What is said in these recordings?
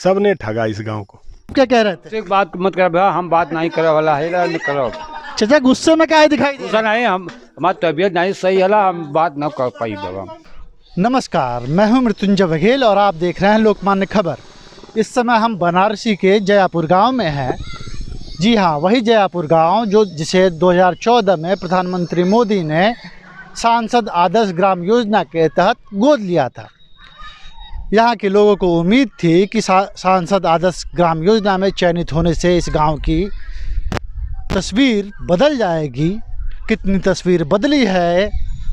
सब ने ठगा इस गांव को। क्या कह रहे थे? एक बात मत कर भैया, हम बात नहीं करे वाला है ना करो। चाचा गुस्से में क्या दिखाई दे? गुस्सा नहीं, हम हमारी तबीयत नहीं सही है, हम बात न कर पाई बाबा। नमस्कार, मैं हूं मृत्युंजय बघेल और आप देख रहे हैं लोकमान्य खबर। इस समय हम बनारसी के जयापुर गांव में हैं। जी हाँ, वही जयापुर गांव जिसे 2014 में प्रधानमंत्री मोदी ने सांसद आदर्श ग्राम योजना के तहत गोद लिया था। यहाँ के लोगों को उम्मीद थी कि सांसद आदर्श ग्राम योजना में चयनित होने से इस गांव की तस्वीर बदल जाएगी। कितनी तस्वीर बदली है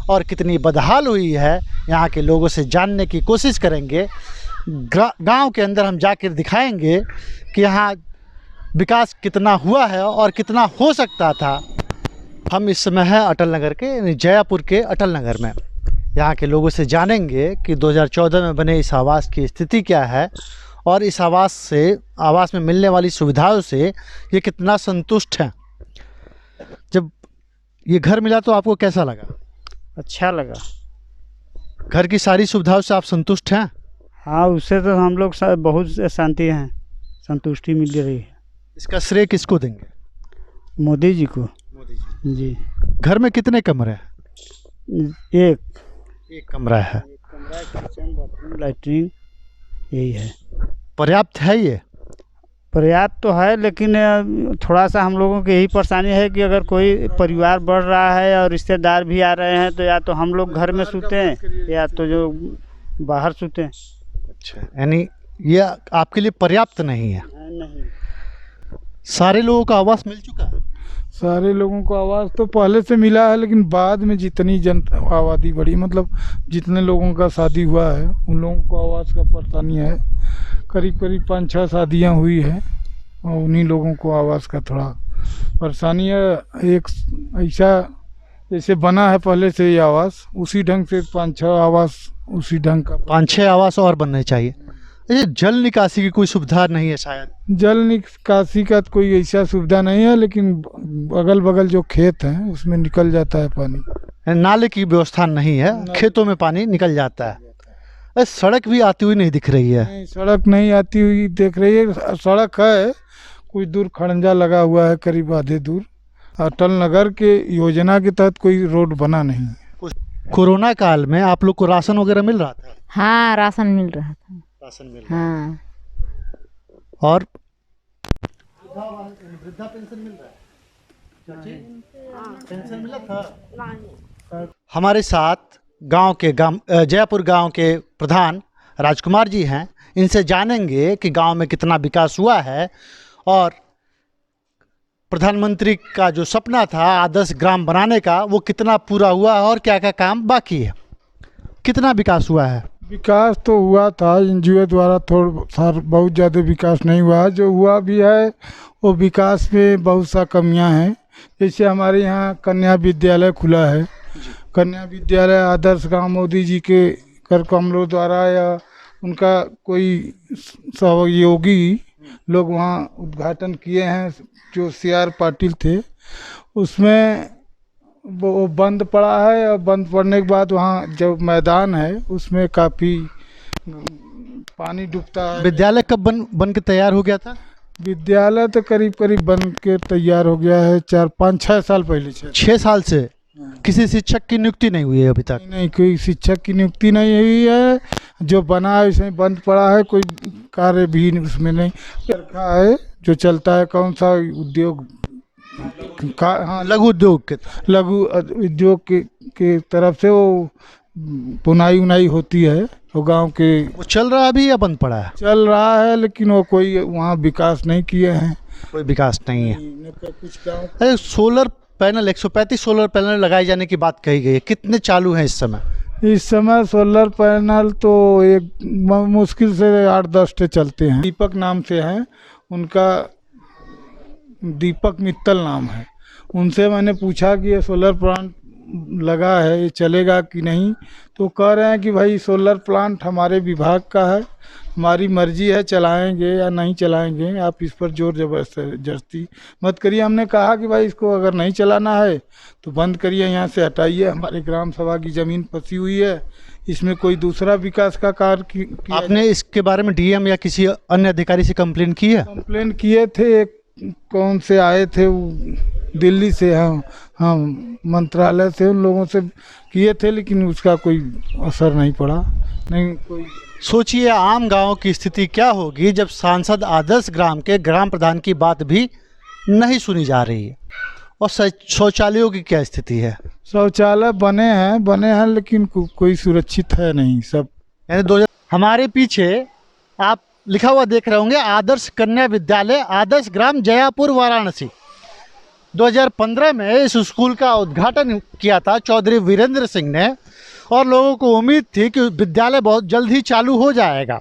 और कितनी बदहाल हुई है, यहाँ के लोगों से जानने की कोशिश करेंगे। गांव के अंदर हम जाकर दिखाएंगे कि यहाँ विकास कितना हुआ है और कितना हो सकता था। हम इस समय हैं अटल नगर के, जयापुर के अटल नगर में। यहाँ के लोगों से जानेंगे कि 2014 में बने इस आवास की स्थिति क्या है और इस आवास में मिलने वाली सुविधाओं से ये कितना संतुष्ट हैं। जब ये घर मिला तो आपको कैसा लगा? अच्छा लगा। घर की सारी सुविधाओं से आप संतुष्ट हैं? हाँ, उससे तो हम लोग बहुत शांति हैं, संतुष्टि मिल रही है। इसका श्रेय किसको देंगे? मोदी जी को। मोदी जी। घर में कितने कमरे हैं? एक कमरा है। किचन, बाथरूम, लैट्रिन, यही है। पर्याप्त है ये? पर्याप्त तो है, लेकिन थोड़ा सा हम लोगों की यही परेशानी है कि अगर कोई परिवार बढ़ रहा है और रिश्तेदार भी आ रहे हैं तो या तो हम लोग घर में सोते हैं या तो जो बाहर सोते हैं। अच्छा, यानी ये आपके लिए पर्याप्त नहीं है? नहीं। सारे लोगों को आवास मिल चुका है? सारे लोगों को आवाज़ तो पहले से मिला है, लेकिन बाद में जितनी आबादी बढ़ी, मतलब जितने लोगों का शादी हुआ है उन लोगों को आवाज़ का परेशानी है। करीब 5-6 शादियां हुई है और उन्हीं लोगों को आवाज़ का थोड़ा परेशानी है। एक ऐसा जैसे बना है पहले से ये आवास, उसी ढंग से 5-6 आवास उसी ढंग का 5-6 आवास और बनने चाहिए। ये जल निकासी की कोई सुविधा नहीं है शायद? जल निकासी का कोई ऐसा सुविधा नहीं है, लेकिन अगल बगल जो खेत हैं उसमें निकल जाता है पानी। नाले की व्यवस्था नहीं है, खेतों में पानी निकल जाता है। सड़क भी आती हुई नहीं दिख रही है? नहीं, सड़क नहीं आती हुई दिख रही है। सड़क है, कुछ दूर खड़ंजा लगा हुआ है, करीब आधे दूर। अटल नगर के योजना के तहत कोई रोड बना नहीं है। कोरोना काल में आप लोग को राशन वगैरह मिल रहा था? हाँ, राशन मिल रहा था। राशन मिल रहा हाँ। और वृद्धा पेंशन मिल रहा है? पेंशन मिला था? हमारे साथ जयपुर गांव के प्रधान राजकुमार जी हैं। इनसे जानेंगे कि गांव में कितना विकास हुआ है और प्रधानमंत्री का जो सपना था आदर्श ग्राम बनाने का, वो कितना पूरा हुआ है और क्या क्या काम बाकी है। कितना विकास हुआ है? विकास तो हुआ था एनजीओ द्वारा, बहुत ज़्यादा विकास नहीं हुआ। जो हुआ भी है वो विकास में बहुत सा कमियां हैं। जैसे हमारे यहाँ कन्या विद्यालय खुला है। कन्या विद्यालय आदर्श ग्राम मोदी जी के कर कमलों द्वारा या उनका कोई सहयोगी लोग वहाँ उद्घाटन किए हैं। जो CR पाटिल थे, उसमें वो बंद पड़ा है और बंद पड़ने के बाद वहाँ जो मैदान है उसमें काफ़ी पानी डूबता है। विद्यालय कब बन के तैयार हो गया था? विद्यालय तो करीब बन के तैयार हो गया है 4-5-6 साल पहले। 6 साल से किसी शिक्षक की नियुक्ति नहीं हुई है अभी तक? नहीं, कोई शिक्षक की नियुक्ति नहीं हुई है। जो बना है उसमें बंद पड़ा है, कोई कार्य भी उसमें नहीं रखा है। जो चलता है कौन सा उद्योग हाँ, लघु उद्योग के तरफ से वो बुनाई होती है। वो गांव के वो चल रहा है अभी या बंद पड़ा है? चल रहा है, लेकिन वो कोई वहाँ विकास नहीं किए हैं। कोई विकास नहीं है। कुछ गाँव सोलर पैनल 135 सोलर पैनल लगाए जाने की बात कही गई है। कितने चालू हैं इस समय? इस समय सोलर पैनल तो एक मुश्किल से 8-10 चलते हैं। दीपक नाम से हैं, उनका दीपक मित्तल नाम है। उनसे मैंने पूछा कि ये सोलर प्लांट लगा है, ये चलेगा कि नहीं, तो कह रहे हैं कि भाई सोलर प्लांट हमारे विभाग का है, हमारी मर्जी है चलाएंगे या नहीं चलाएंगे, आप इस पर जोर जबरदस्ती मत करिए। हमने कहा कि भाई इसको अगर नहीं चलाना है तो बंद करिए, यहाँ से हटाइए, हमारे ग्राम सभा की ज़मीन फंसी हुई है, इसमें कोई दूसरा विकास का कार्य किया। आपने इसके बारे में डीएम या किसी अन्य अधिकारी से कंप्लेन की है? कंप्लेन किए थे, एक कौन से आए थे वो दिल्ली से, हाँ मंत्रालय से, उन लोगों से किए थे, लेकिन उसका कोई असर नहीं पड़ा। नहीं कोई सोचिए आम गांव की स्थिति क्या होगी जब सांसद आदर्श ग्राम के ग्राम प्रधान की बात भी नहीं सुनी जा रही है। और शौचालयों की क्या स्थिति है? शौचालय बने हैं लेकिन कोई सुरक्षित है नहीं सब। यानी हमारे पीछे आप लिखा हुआ देख रहे होंगे आदर्श कन्या विद्यालय आदर्श ग्राम जयापुर वाराणसी। 2015 में इस स्कूल का उद्घाटन किया था चौधरी वीरेंद्र सिंह ने और लोगों को उम्मीद थी कि विद्यालय बहुत जल्द ही चालू हो जाएगा।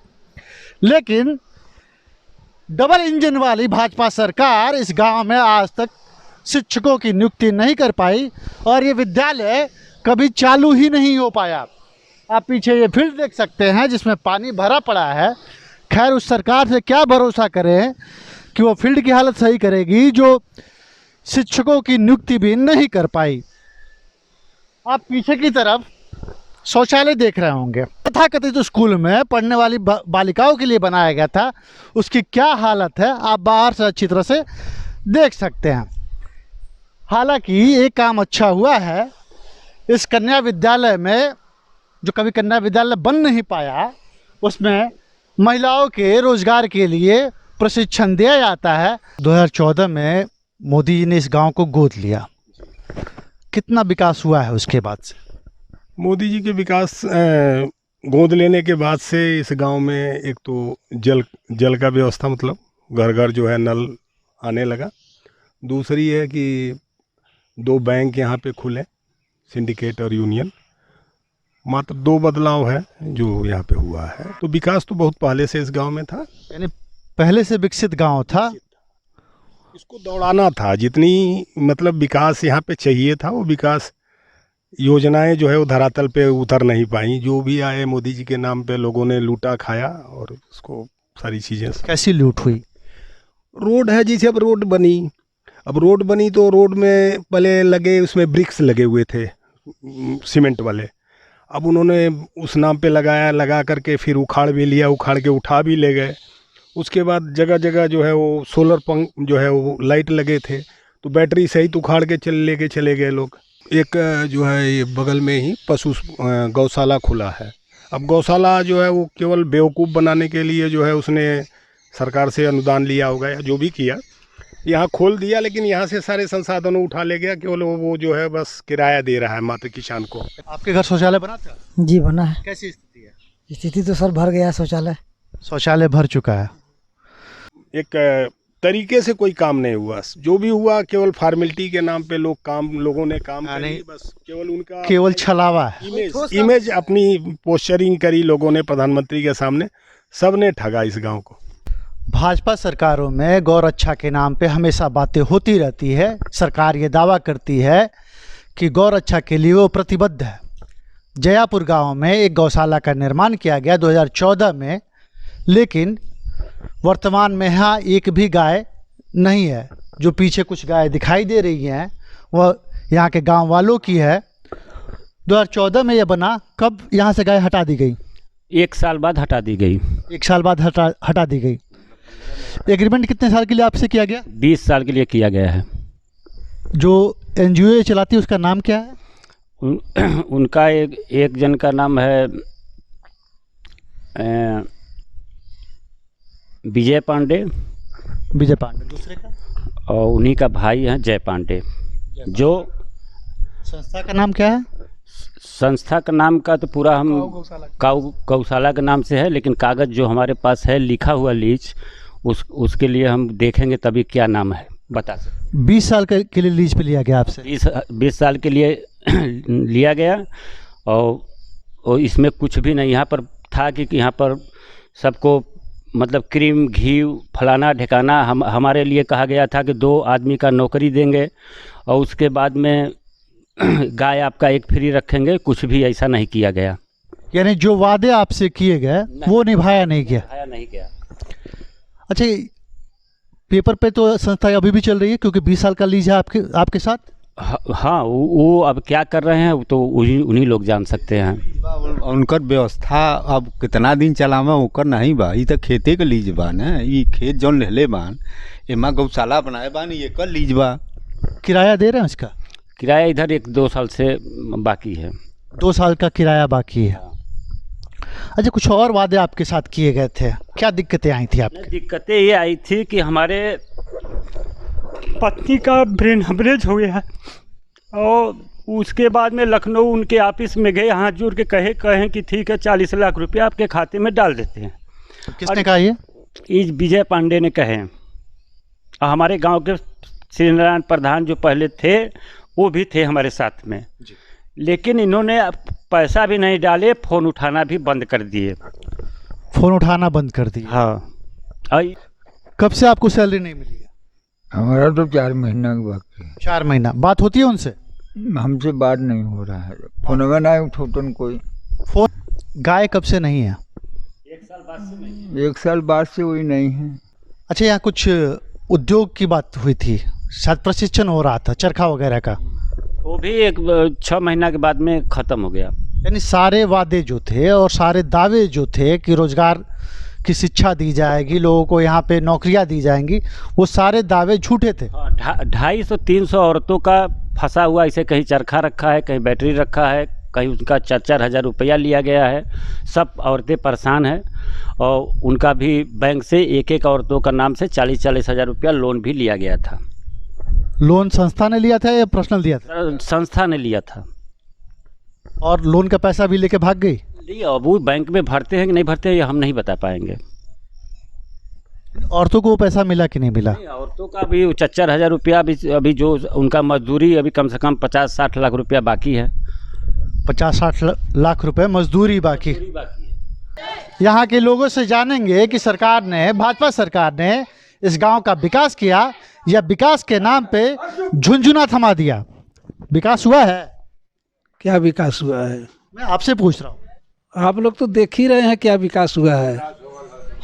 लेकिन डबल इंजन वाली भाजपा सरकार इस गांव में आज तक शिक्षकों की नियुक्ति नहीं कर पाई और ये विद्यालय कभी चालू ही नहीं हो पाया। आप पीछे ये फील्ड देख सकते हैं जिसमें पानी भरा पड़ा है। खैर उस सरकार से क्या भरोसा करें कि वो फील्ड की हालत सही करेगी जो शिक्षकों की नियुक्ति भी नहीं कर पाई। आप पीछे की तरफ शौचालय देख रहे होंगे, तथाकथित स्कूल में पढ़ने वाली बालिकाओं के लिए बनाया गया था, उसकी क्या हालत है आप बाहर से अच्छी तरह से देख सकते हैं। हालांकि एक काम अच्छा हुआ है, इस कन्या विद्यालय में जो कभी कन्या विद्यालय बन नहीं पाया उसमें महिलाओं के रोजगार के लिए प्रशिक्षण दिया जाता है। 2014 में मोदी जी ने इस गांव को गोद लिया, कितना विकास हुआ है उसके बाद से? मोदी जी के विकास गोद लेने के बाद से इस गांव में एक तो जल का व्यवस्था, मतलब घर घर जो है नल आने लगा। दूसरी है कि 2 बैंक यहाँ पे खुले, सिंडिकेट और यूनियन। मात्र 2 बदलाव है जो यहाँ पे हुआ है। तो विकास तो बहुत पहले से इस गांव में था, यानी पहले से विकसित गांव था। इसको दौड़ाना था, जितनी मतलब विकास यहाँ पे चाहिए था वो विकास योजनाएं जो है वो धरातल पे उतर नहीं पाई। जो भी आए मोदी जी के नाम पे लोगों ने लूटा खाया और उसको सारी चीज़ें। कैसी लूट हुई? रोड है, जैसे अब रोड बनी तो रोड में पहले लगे, उसमें ब्रिक्स लगे हुए थे सीमेंट वाले। अब उन्होंने उस नाम पे लगा करके फिर उखाड़ भी लिया, उखाड़ के उठा भी ले गए। उसके बाद जगह जगह जो है वो सोलर पंप जो है वो लाइट लगे थे, तो बैटरी सहित उखाड़ के लेके चले गए लोग। एक जो है ये बगल में ही पशु गौशाला खुला है। अब गौशाला जो है वो केवल बेवकूफ़ बनाने के लिए जो है उसने सरकार से अनुदान लिया होगा या जो भी किया, यहाँ खोल दिया, लेकिन यहाँ से सारे संसाधनों उठा ले गया। केवल वो जो है बस किराया दे रहा है मात्र किसान को। आपके घर शौचालय बना था? जी बना है। कैसी स्थिति है? स्थिति तो सर भर गया, शौचालय भर चुका है। एक तरीके से कोई काम नहीं हुआ, जो भी हुआ केवल फॉर्मेलिटी के नाम पे लोगों ने काम करी, बस केवल उनका केवल छलावा है। इमेज अपनी पोस्चरिंग करी लोगों ने प्रधानमंत्री के सामने, सब ने ठगा इस गांव को। भाजपा सरकारों में गौ रक्षा के नाम पे हमेशा बातें होती रहती है। सरकार ये दावा करती है कि गौ रक्षा के लिए वो प्रतिबद्ध है। जयापुर गांव में एक गौशाला का निर्माण किया गया 2014 में, लेकिन वर्तमान में यहाँ एक भी गाय नहीं है। जो पीछे कुछ गाय दिखाई दे रही हैं वह यहाँ के गांव वालों की है। 2014 में यह बना, कब यहाँ से गाय हटा दी गई? 1 साल बाद हटा दी गई। 1 साल बाद हटा दी गई। एग्रीमेंट कितने साल के लिए आपसे किया गया? 20 साल के लिए किया गया है। जो NGO चलाती है उसका नाम क्या है? उनका एक जन का नाम है विजय पांडे। दूसरे का? और उन्हीं का भाई है जय पांडे। जो संस्था का नाम क्या है? संस्था का नाम का तो पूरा हम गौशाला के नाम से है, लेकिन कागज़ जो हमारे पास है लिखा हुआ लीज, उसके लिए हम देखेंगे तभी क्या नाम है बता सकते। 20 साल के लिए लीज पे लिया गया आपसे? 20 साल के लिए लिया गया। और इसमें कुछ भी नहीं यहाँ पर था कि यहाँ पर सबको मतलब क्रीम घी फलाना ढिकाना हमारे लिए कहा गया था कि 2 आदमी का नौकरी देंगे और उसके बाद में गाय आपका एक फ्री रखेंगे। कुछ भी ऐसा नहीं किया गया। यानी जो वादे आपसे किए गए वो निभाया नहीं गया। अच्छा, पेपर पे तो संस्था अभी भी चल रही है क्योंकि 20 साल का लीज है आपके साथ? हाँ, वो अब क्या कर रहे हैं तो उन्हीं लोग जान सकते हैं। उनकर व्यवस्था अब कितना दिन चलावा ओकर नहीं बा। ई त खेते के लीज बा ना, ई खेत जौन लेले बान एमा गौशाला बनाए बान, ये एकर लीज बा। किराया दे रहे हैं उसका? किराया इधर 1-2 साल से बाकी है। 2 साल का किराया बाकी है। अच्छा, कुछ और वादे आपके साथ किए गए थे, क्या दिक्कतें आई थी आपको? दिक्कतें ये आई थी कि हमारे पत्नी का ब्रेन हेमरेज हो गया है, और उसके बाद में लखनऊ उनके ऑफिस में गए, हाथ जोड़ के कहें कि ठीक है 40 लाख रुपया आपके खाते में डाल देते हैं। किसने कहा ये? विजय पांडे ने कहे। और हमारे गांव के श्री नारायण प्रधान जो पहले थे वो भी थे हमारे साथ में, लेकिन इन्होंने पैसा भी नहीं डाले, फ़ोन उठाना भी बंद कर दिए। फ़ोन उठाना बंद कर दिया? हाँ। कब से आपको सैलरी नहीं मिली है? हमारा तो 4 महीना की बाकी है। 4 महीना। बात होती है उनसे? हमसे बात नहीं हो रहा है, फोन में ना उठोटन कोई। फोन गाय कब से नहीं है? 1 साल बाद से नहीं। 1 साल बाद से वही नहीं है। अच्छा, यहाँ कुछ उद्योग की बात हुई थी, शायद प्रशिक्षण हो रहा था चरखा वगैरह का, वो भी 6 महीना के बाद में ख़त्म हो गया। यानी सारे वादे जो थे और सारे दावे जो थे कि रोजगार की शिक्षा दी जाएगी, लोगों को यहाँ पे नौकरियाँ दी जाएंगी, वो सारे दावे झूठे थे। 250-300 औरतों का फंसा हुआ, इसे कहीं चरखा रखा है, कहीं बैटरी रखा है, कहीं उनका 4-4 हज़ार रुपया लिया गया है। सब औरतें परेशान हैं, और उनका भी बैंक से एक औरतों का नाम से 40-40 हज़ार रुपया लोन भी लिया गया था। लोन संस्था ने लिया था या पर्सनल दिया था? संस्था ने लिया था। और लोन का पैसा भी लेके भाग गई? नहीं, अब वो बैंक में भरते हैं कि नहीं भरते हैं ये हम नहीं बता पाएंगे। औरतों को वो पैसा मिला कि नहीं मिला? औरतों का भी 4-4 हज़ार रुपया अभी जो उनका मजदूरी अभी कम से कम 50-60 लाख रुपया बाकी है। 50-60 लाख रुपए मजदूरी बाकी। यहाँ के लोगों से जानेंगे कि सरकार ने, भाजपा सरकार ने इस गांव का विकास किया या विकास के नाम पे झुनझुना थमा दिया। विकास हुआ है? क्या विकास हुआ है? मैं आपसे पूछ रहा हूँ। आप लोग तो देख ही रहे हैं क्या विकास हुआ है।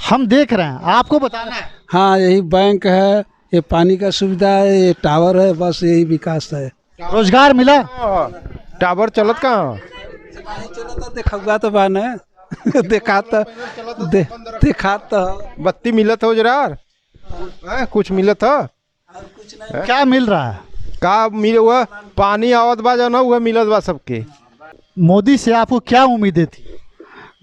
हम देख रहे हैं, आपको बताना है। हाँ, यही बैंक है, ये पानी का सुविधा है, ये टावर है, बस यही विकास है। रोजगार मिला? टावर चलत कहाँ? देखा तो बान देखा तो बत्ती मिलत हो जरा, कुछ मिलत हो? क्या मिल रहा है? का मिल हुआ? पानी आवत बा जो ना हुआ मिलत बा सबके। मोदी से आपको क्या उम्मीदें थी?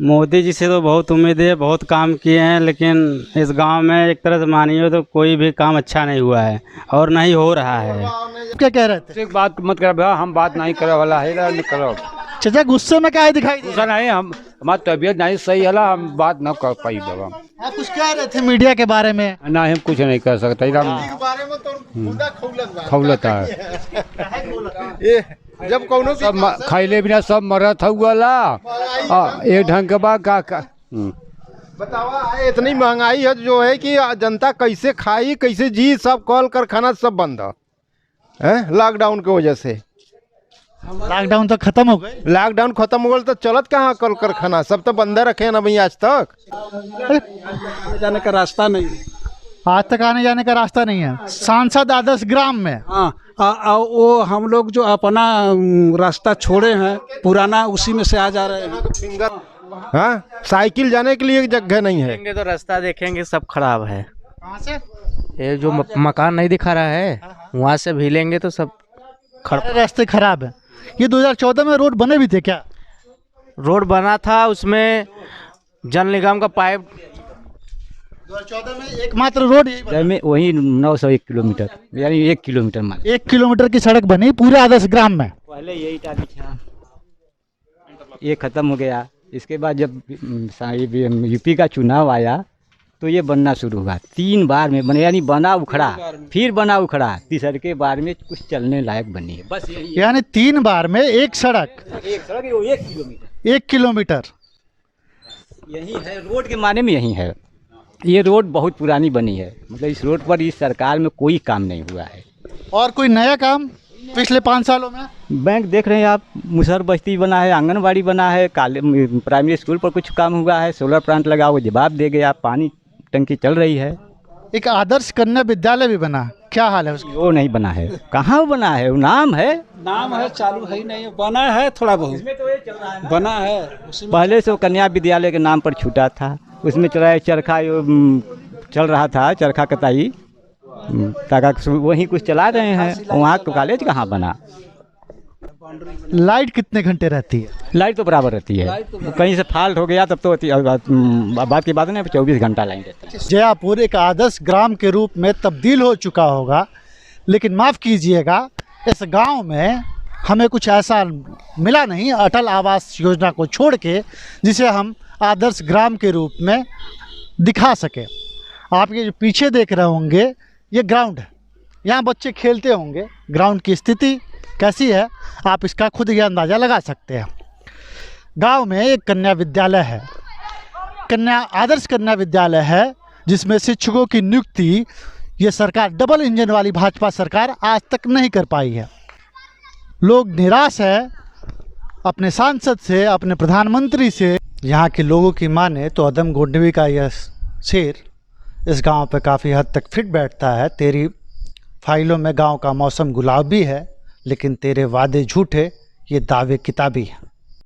मोदी जी से तो बहुत उम्मीद है, बहुत काम किए हैं, लेकिन इस गांव में एक तरह से मानिए तो कोई भी काम अच्छा नहीं हुआ है और नहीं हो रहा है। क्या कह रहे थे? बात मत कर भैया, हम बात नहीं करे वाला है, नहीं करो। चाचा गुस्से में क्या दिखाई गुस्सा नहीं, हम हमारी तबीयत नहीं सही है, हम बात न कर पाई बाबा। आप कुछ कह रहे थे मीडिया के बारे में? ना, हम कुछ नहीं कर सकते। खौलत है जब कौनो सब खैले बिना सब मरत हुआ एक ढंग के बाद का बतावा। इतनी महंगाई है जो है कि जनता कैसे खाई, कैसे जी, सब कल कारखाना सब बंद है लॉकडाउन की वजह से। लॉकडाउन तो खत्म हो गए। लॉकडाउन खत्म हो गया तो चलत कहाँ कल कारखाना, सब तो बंद रखे ना भाई आज तक। जाने का रास्ता नहीं, आज तक आने जाने का रास्ता नहीं है। सांसद आदर्श ग्राम में वो हम लोग जो अपना रास्ता छोड़े हैं पुराना, उसी में से आ जा रहे हैं। हाँ, साइकिल जाने के लिए जगह नहीं है। तो रास्ता देखेंगे सब खराब है। कहाँ से? ये जो मकान नहीं दिखा रहा है वहाँ से भी लेंगे तो सब रास्ते खराब है। ये 2014 में रोड बने भी थे क्या? रोड बना था, उसमें जल निगम का पाइप। 2014 में एकमात्र रोड यही वही 901 किलोमीटर, यानी 1 किलोमीटर मान। 1 किलोमीटर की सड़क बनी पूरे आदर्श ग्राम में। पहले यही टाइप था, ये खत्म हो गया। इसके बाद जब यूपी का चुनाव आया तो ये बनना शुरू हुआ। 3 बार में बने, यानी बना उखड़ा, फिर बना उखड़ा, तीसरे बार में कुछ चलने लायक बनी है बस। यानी 3 बार में एक सड़क, 1 किलोमीटर, 1 किलोमीटर यही है रोड के माने में यही है। ये रोड बहुत पुरानी बनी है, मतलब इस रोड पर इस सरकार में कोई काम नहीं हुआ है। और कोई नया काम पिछले 5 सालों में? बैंक देख रहे हैं आप, मुसहर बस्ती बना है, आंगनबाड़ी बना है, प्राइमरी स्कूल पर कुछ काम हुआ है, सोलर प्लांट लगा, वो जवाब दे गया, पानी टंकी चल रही है। एक आदर्श कन्या विद्यालय भी बना, क्या हाल है उसकी? वो नहीं बना है, कहाँ वो बना है, वो नाम है चालू है ही नहीं, बना है थोड़ा बहुत बना है। पहले से वो कन्या विद्यालय के नाम पर छूटा था, उसमें चला है चरखा चल रहा था, चरखा कताई ताकि वहीं कुछ चला रहे हैं, वहाँ तो कॉलेज कहाँ बना। लाइट कितने घंटे रहती है? लाइट तो बराबर रहती है, कहीं से फॉल्ट हो गया तब तो बात की बात नहीं, 24 घंटा लाइन रहती है। जयापुर एक आदर्श ग्राम के रूप में तब्दील हो चुका होगा, लेकिन माफ़ कीजिएगा इस गांव में हमें कुछ ऐसा मिला नहीं अटल आवास योजना को छोड़ के जिसे हम आदर्श ग्राम के रूप में दिखा सके। आप ये जो पीछे देख रहे होंगे ये ग्राउंड है, यहाँ बच्चे खेलते होंगे। ग्राउंड की स्थिति कैसी है आप इसका खुद ही अंदाज़ा लगा सकते हैं। गांव में एक कन्या विद्यालय है, आदर्श कन्या विद्यालय है, जिसमें शिक्षकों की नियुक्ति ये सरकार, डबल इंजन वाली भाजपा सरकार आज तक नहीं कर पाई है। लोग निराश है अपने सांसद से, अपने प्रधानमंत्री से। यहाँ के लोगों की माने तो अदम गोडनवी का यह शेर इस गांव पे काफ़ी हद तक फिट बैठता है। तेरी फाइलों में गांव का मौसम गुलाबी है, लेकिन तेरे वादे झूठे, ये दावे किताबी हैं।